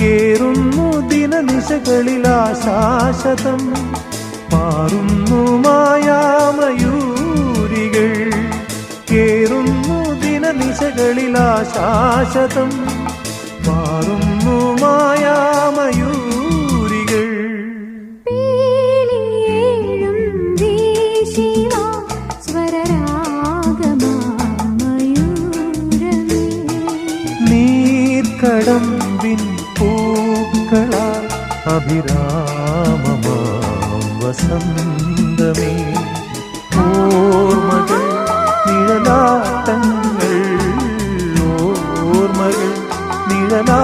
കേറുന്നു ദിനനിശകളിൽ ആശാശതം മാറുന്നു മായാമയൂരികൾ കേറുന്നു ദിനനിശകളിൽ ആശാശതം മാറുന്നു മായാമയൂരികൾ നീർക്കടമ്പിൻ പൂക്കളാൽ അഭിരാമമാം വസന്തമേ ഓർമ്മകൾ നിഴലാട്ടങ്ങൾ ഓർമ്മകൾ നിഴലാ